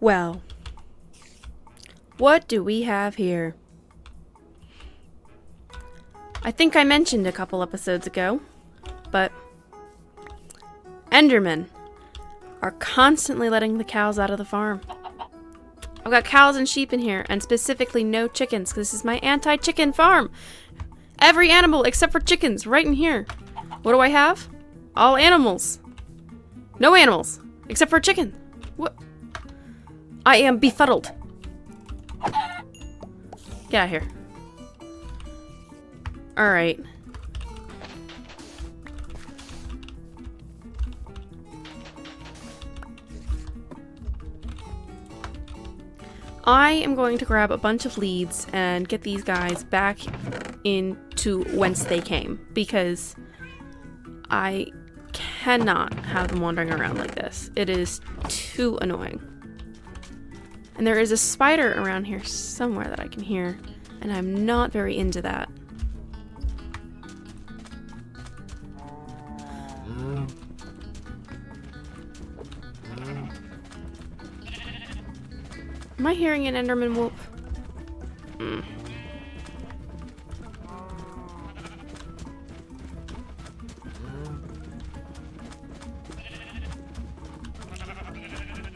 Well, what do we have here? I think I mentioned a couple episodes ago, but Endermen are constantly letting the cows out of the farm. I've got cows and sheep in here, and specifically no chickens, because this is my anti-chicken farm. Every animal except for chickens, right in here. What do I have? All animals. No animals, except for a chicken. What? I am befuddled. Get out of here. Alright. I am going to grab a bunch of leads and get these guys back into whence they came, because I cannot have them wandering around like this. It is too annoying. And there is a spider around here somewhere that I can hear, and I'm not very into that. Am I hearing an Enderman whoop?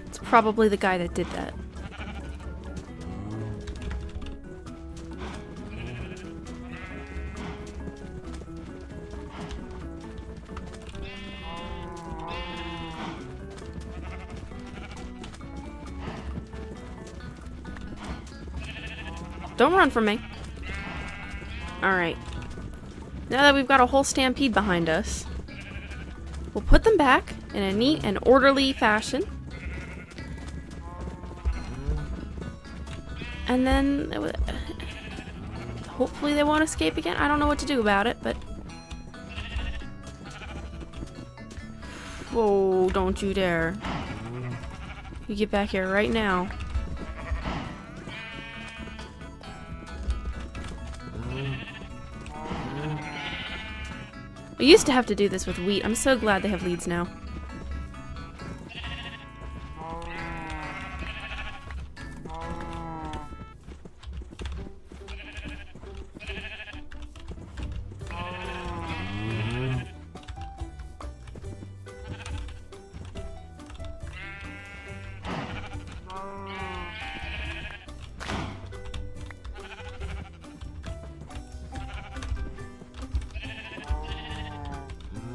It's probably the guy that did that. Don't run from me. Alright. Now that we've got a whole stampede behind us, we'll put them back in a neat and orderly fashion. And then hopefully they won't escape again. I don't know what to do about it, but... Whoa, don't you dare. You get back here right now. I used to have to do this with wheat. I'm so glad they have leads now.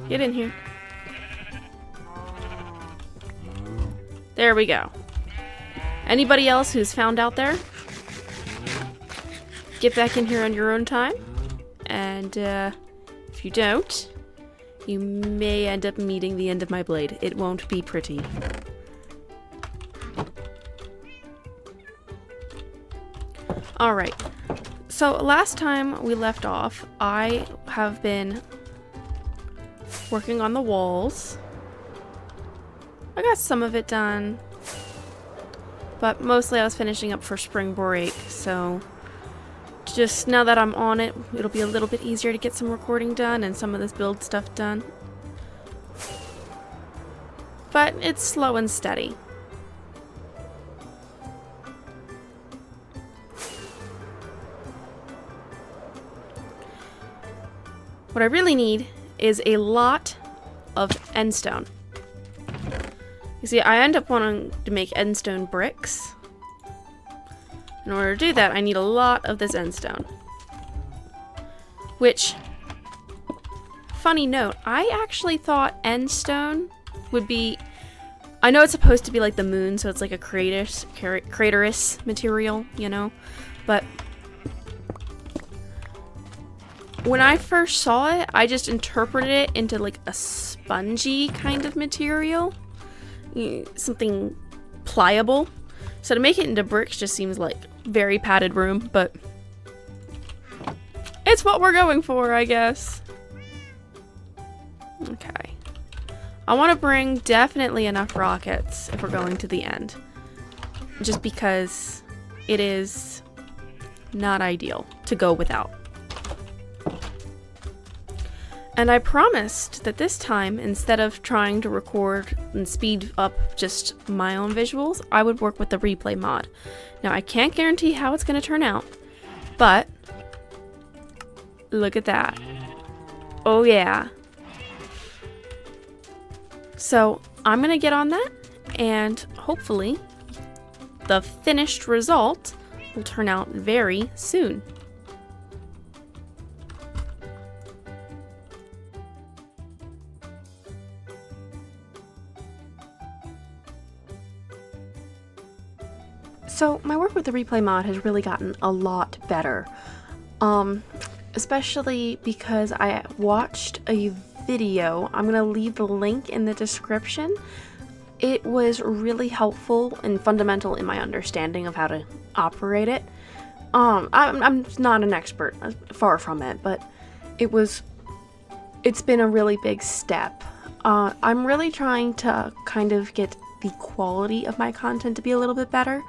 Get in here. There we go. Anybody else who's found out there, get back in here on your own time. And if you don't, you may end up meeting the end of my blade. It won't be pretty. Alright. So last time we left off, I have been working on the walls. I got some of it done, but mostly I was finishing up for spring break, so just now that I'm on it, it'll be a little bit easier to get some recording done and some of this build stuff done. But it's slow and steady. What I really need is a lot of endstone. You see, I end up wanting to make endstone bricks. In order to do that, I need a lot of this endstone. Which, funny note, I actually thought endstone would be... I know it's supposed to be like the moon, so it's like a craterous material, you know? But when I first saw it, I just interpreted it into like a spongy kind of material. Something pliable. So to make it into bricks just seems like very padded room, but it's what we're going for, I guess. Okay. I want to bring definitely enough rockets if we're going to the end. Just because it is not ideal to go without. And I promised that this time, instead of trying to record and speed up just my own visuals, I would work with the replay mod. Now, I can't guarantee how it's going to turn out, but look at that. Oh yeah. So I'm going to get on that, and hopefully the finished result will turn out very soon. So my work with the replay mod has really gotten a lot better, especially because I watched a video. I'm gonna leave the link in the description. It was really helpful and fundamental in my understanding of how to operate it. I'm not an expert, far from it, but it's been a really big step. I'm really trying to kind of get the quality of my content to be a little bit better.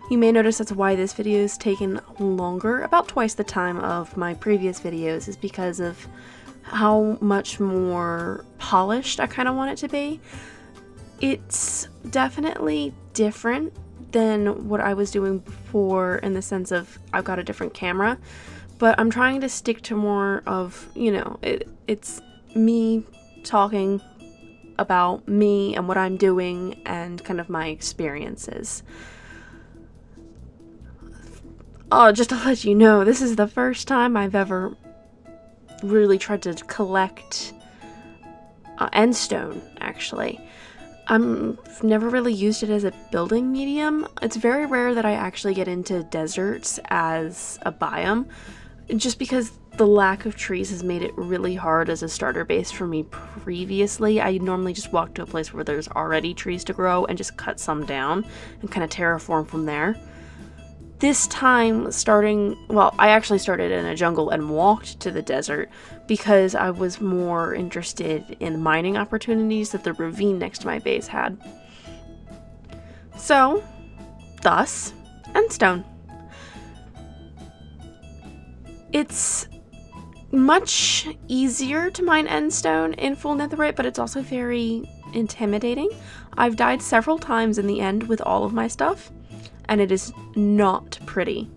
You may notice that's why this video is taken longer, about twice the time of my previous videos, is because of how much more polished I kind of want it to be. It's definitely different than what I was doing before in the sense of I've got a different camera, but I'm trying to stick to more of, you know, it's me talking about me and what I'm doing and kind of my experiences. Oh, just to let you know, this is the first time I've ever really tried to collect end stone, actually. I've never really used it as a building medium. It's very rare that I actually get into deserts as a biome, just because the lack of trees has made it really hard as a starter base for me previously. I normally just walk to a place where there's already trees to grow and just cut some down and kind of terraform from there. This time, I actually started in a jungle and walked to the desert because I was more interested in mining opportunities that the ravine next to my base had. So, thus, endstone. It's much easier to mine endstone in full netherite, but it's also very intimidating. I've died several times in the end with all of my stuff, and it is not pretty.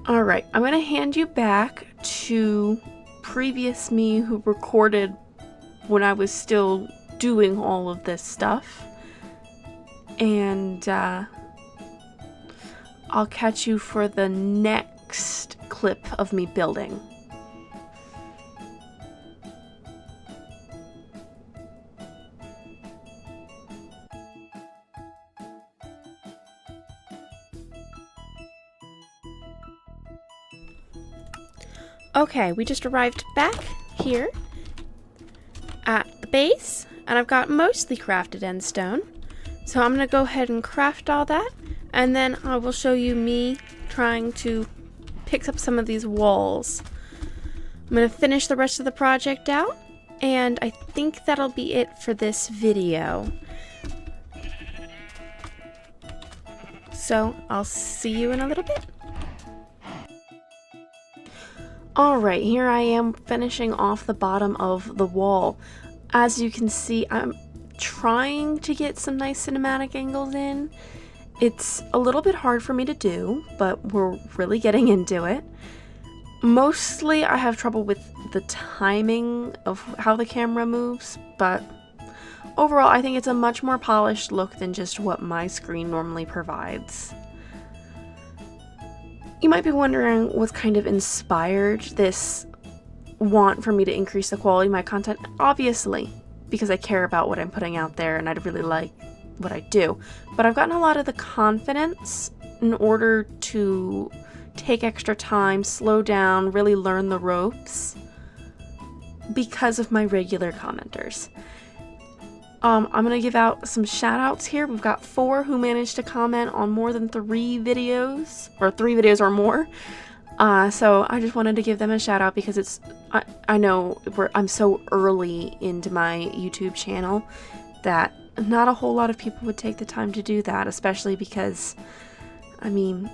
Alright, I'm going to hand you back to previous me who recorded when I was still doing all of this stuff. And I'll catch you for the next clip of me building. Okay, we just arrived back here at the base, and I've got mostly crafted endstone. So I'm going to go ahead and craft all that, and then I will show you me trying to pick up some of these walls. I'm going to finish the rest of the project out, and I think that'll be it for this video. So I'll see you in a little bit. Alright, here I am finishing off the bottom of the wall. As you can see, I'm trying to get some nice cinematic angles in. It's a little bit hard for me to do, but we're really getting into it. Mostly I have trouble with the timing of how the camera moves, but overall I think it's a much more polished look than just what my screen normally provides. You might be wondering what's kind of inspired this want for me to increase the quality of my content. Obviously, because I care about what I'm putting out there and I really like what I do. But I've gotten a lot of the confidence in order to take extra time, slow down, really learn the ropes because of my regular commenters. I'm going to give out some shout outs here. We've got 4 who managed to comment on more than 3 videos, or 3 videos or more. So I just wanted to give them a shout out because I know I'm so early into my YouTube channel that not a whole lot of people would take the time to do that, especially because, I mean,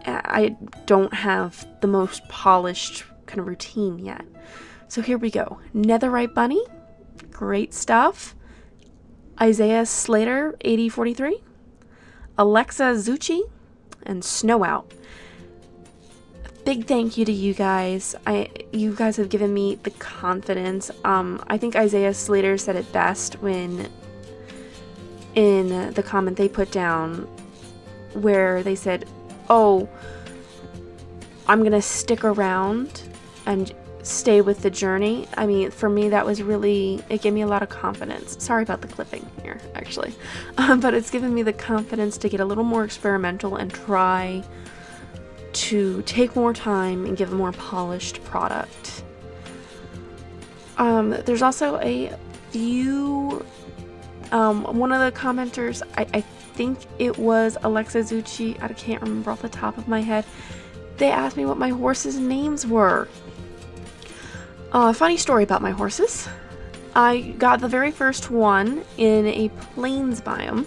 I don't have the most polished kind of routine yet. So here we go. Netherite Bunny, great stuff. Isaiah Slater, 8043. Alexa Zucchi, and Snow Out. Big thank you to you guys. You guys have given me the confidence. I think Isaiah Slater said it best when in the comment they put down where they said, oh, I'm gonna stick around and stay with the journey. I mean, for me, that was really, it gave me a lot of confidence. Sorry about the clipping here, actually. But it's given me the confidence to get a little more experimental and try to take more time and give a more polished product. There's also a few, one of the commenters, I think it was Alexa Zucchi, I can't remember off the top of my head, they asked me what my horses' names were. Funny story about my horses. I got the very first one in a plains biome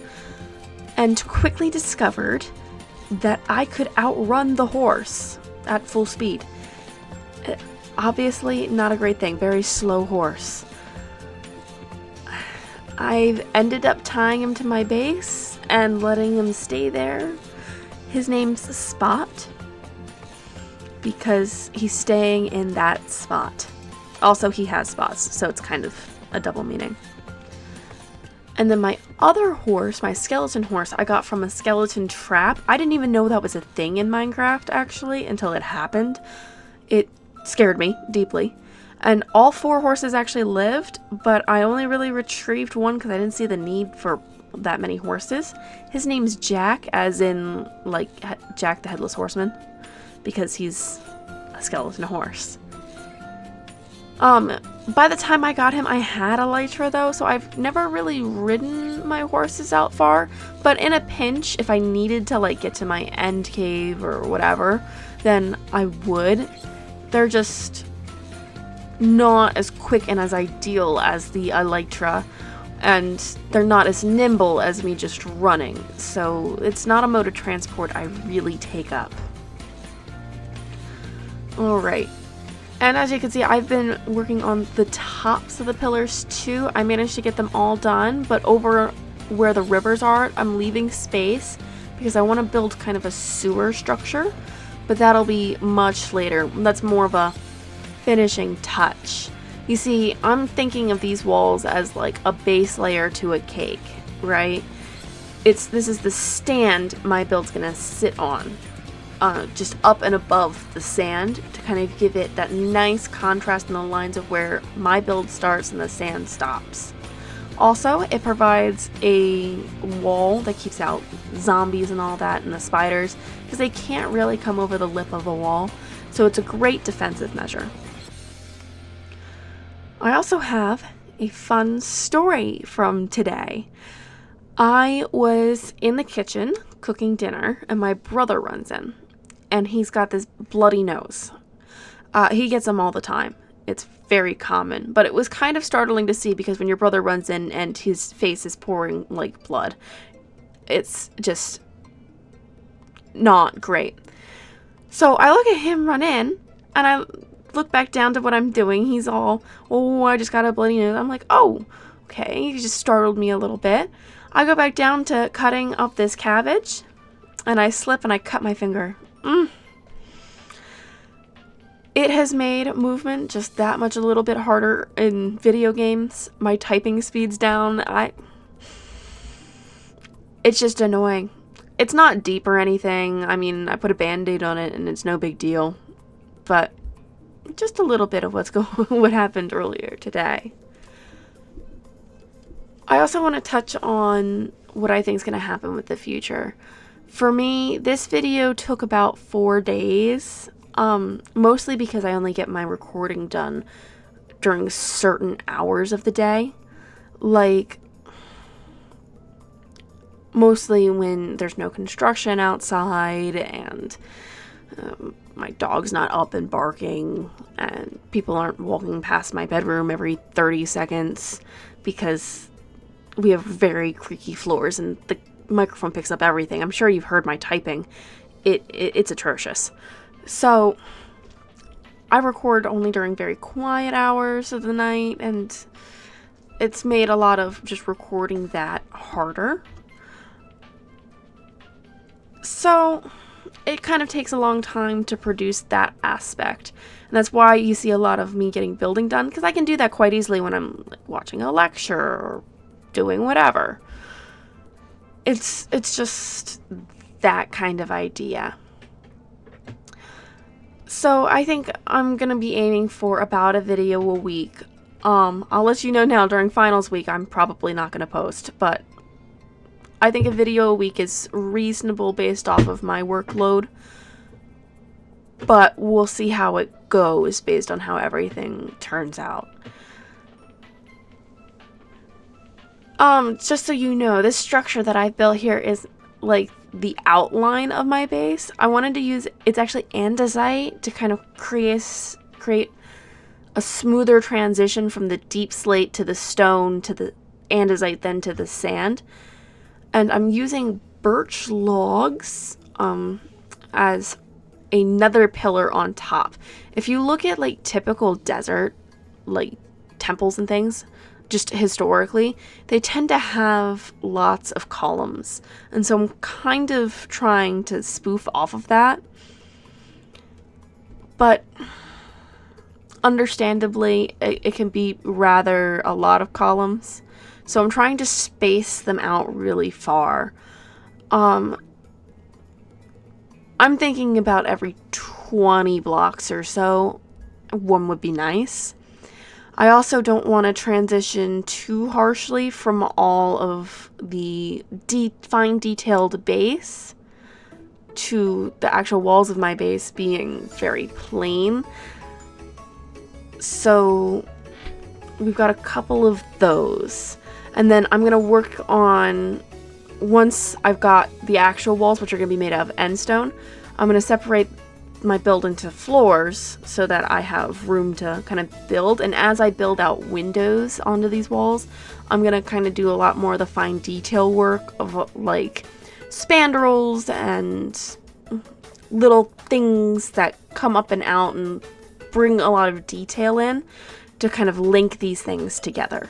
and quickly discovered that I could outrun the horse at full speed. Obviously not a great thing, very slow horse. I've ended up tying him to my base and letting him stay there. His name's Spot because he's staying in that spot. Also, he has spots, so it's kind of a double meaning. And then my other horse, my skeleton horse, I got from a skeleton trap. I didn't even know that was a thing in Minecraft, actually, until it happened. It scared me deeply. And all 4 horses actually lived, but I only really retrieved one because I didn't see the need for that many horses. His name's Jack, as in, like, Jack the Headless Horseman, because he's a skeleton horse. By the time I got him, I had elytra though, so I've never really ridden my horses out far, but in a pinch, if I needed to like get to my end cave or whatever, then I would. They're just not as quick and as ideal as the elytra, and they're not as nimble as me just running, so it's not a mode of transport I really take up. Alright. And as you can see, I've been working on the tops of the pillars too. I managed to get them all done, but over where the rivers are, I'm leaving space because I want to build kind of a sewer structure, but that'll be much later. That's more of a finishing touch. You see, I'm thinking of these walls as like a base layer to a cake, right? This is the stand my build's gonna sit on. Just up and above the sand to kind of give it that nice contrast in the lines of where my build starts and the sand stops. Also, it provides a wall that keeps out zombies and all that and the spiders because they can't really come over the lip of a wall, so it's a great defensive measure. I also have a fun story from today. I was in the kitchen cooking dinner and my brother runs in. And he's got this bloody nose. He gets them all the time. It's very common. But it was kind of startling to see because when your brother runs in and his face is pouring like blood, it's just not great. So I look at him run in and I look back down to what I'm doing. He's all, oh, I just got a bloody nose. I'm like, oh, okay. He just startled me a little bit. I go back down to cutting up this cabbage and I slip and I cut my finger. It has made movement just that much a little bit harder in video games. My typing speed's down. It's just annoying. It's not deep or anything. I mean, I put a band-aid on it and it's no big deal. But just a little bit of what happened earlier today. I also want to touch on what I think is going to happen with the future. For me, this video took about 4 days, mostly because I only get my recording done during certain hours of the day. Like, mostly when there's no construction outside and my dog's not up and barking and people aren't walking past my bedroom every 30 seconds because we have very creaky floors and the microphone picks up everything. I'm sure you've heard my typing. it's atrocious. So I record only during very quiet hours of the night, and it's made a lot of just recording that harder. So it kind of takes a long time to produce that aspect. And that's why you see a lot of me getting building done, because I can do that quite easily when I'm like, watching a lecture or doing whatever. It's just that kind of idea. So I think I'm going to be aiming for about a video a week. I'll let you know now, during finals week I'm probably not going to post, but I think a video a week is reasonable based off of my workload. But we'll see how it goes based on how everything turns out. Just so you know, this structure that I've built here is like the outline of my base. I wanted to use, it's actually andesite to kind of create a smoother transition from the deep slate to the stone to the andesite, then to the sand. And I'm using birch logs as another pillar on top. If you look at like typical desert like temples and things, just historically, they tend to have lots of columns. And so I'm kind of trying to spoof off of that. But understandably, it can be rather a lot of columns. So I'm trying to space them out really far. I'm thinking about every 20 blocks or so, one would be nice. I also don't want to transition too harshly from all of the fine detailed base to the actual walls of my base being very plain. So we've got a couple of those. And then I'm going to work on, once I've got the actual walls, which are going to be made out of end stone, I'm going to separate my build into floors so that I have room to kind of build. And as I build out windows onto these walls, I'm going to kind of do a lot more of the fine detail work of like spandrels and little things that come up and out and bring a lot of detail in to kind of link these things together.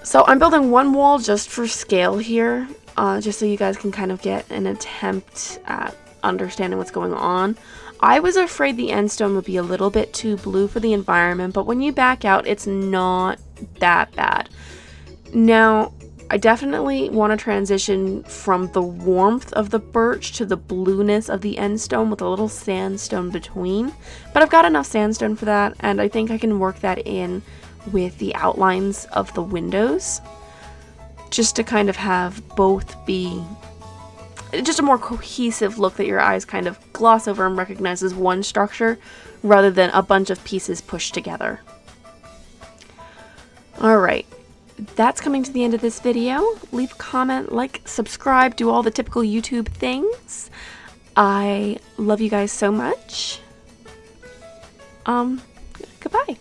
So I'm building one wall just for scale here, just so you guys can kind of get an attempt at understanding what's going on. I was afraid the end stone would be a little bit too blue for the environment, but when you back out, it's not that bad. Now, I definitely want to transition from the warmth of the birch to the blueness of the end stone with a little sandstone between, but I've got enough sandstone for that, and I think I can work that in with the outlines of the windows, just to kind of have both be just a more cohesive look that your eyes kind of gloss over and recognize as one structure rather than a bunch of pieces pushed together. Alright, that's coming to the end of this video. Leave a comment, like, subscribe, do all the typical YouTube things. I love you guys so much. Goodbye.